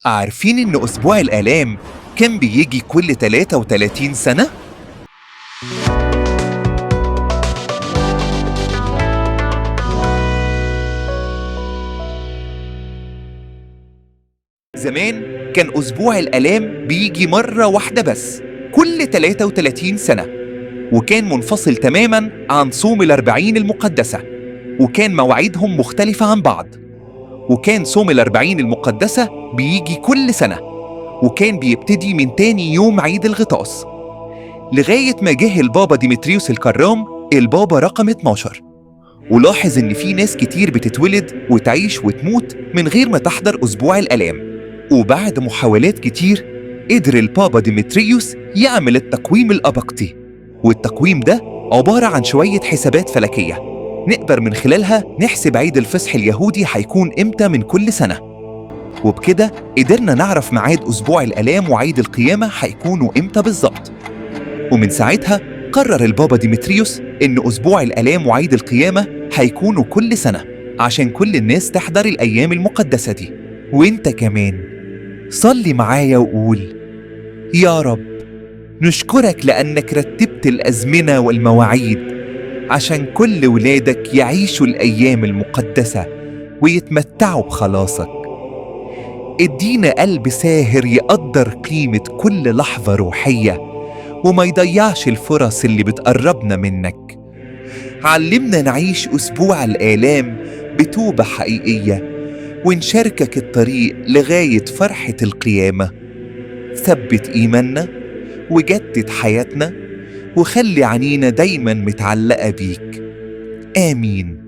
عارفين إن أسبوع الآلام كان بيجي كل 33 سنة؟ زمان كان أسبوع الآلام بيجي مرة واحدة بس كل 33 سنة، وكان منفصل تماماً عن صوم الأربعين المقدسة، وكان مواعيدهم مختلفة عن بعض. وكان صوم الأربعين المقدسة بيجي كل سنة، وكان بيبتدي من تاني يوم عيد الغطاس، لغاية ما جه البابا ديمتريوس الكرام، البابا رقم 12. ولاحظ إن في ناس كتير بتتولد وتعيش وتموت من غير ما تحضر أسبوع الآلام. وبعد محاولات كتير قدر البابا ديمتريوس يعمل التقويم الأبقطي، والتقويم ده عبارة عن شوية حسابات فلكية نقدر من خلالها نحسب عيد الفصح اليهودي هيكون إمتى من كل سنة. وبكده قدرنا نعرف ميعاد أسبوع الآلام وعيد القيامة هيكونوا إمتى بالظبط. ومن ساعتها قرر البابا ديمتريوس إن أسبوع الآلام وعيد القيامة هيكونوا كل سنة عشان كل الناس تحضر الأيام المقدسة دي. وإنت كمان صلي معايا وقول: يا رب، نشكرك لأنك رتبت الأزمنة والمواعيد عشان كل ولادك يعيشوا الأيام المقدسة ويتمتعوا بخلاصك. ادينا قلب ساهر يقدر قيمة كل لحظة روحية وما يضيعش الفرص اللي بتقربنا منك. علمنا نعيش أسبوع الآلام بتوبة حقيقية ونشاركك الطريق لغاية فرحة القيامة. ثبت إيماننا وجدد حياتنا وخلي عنينا دايما متعلقة بيك. آمين.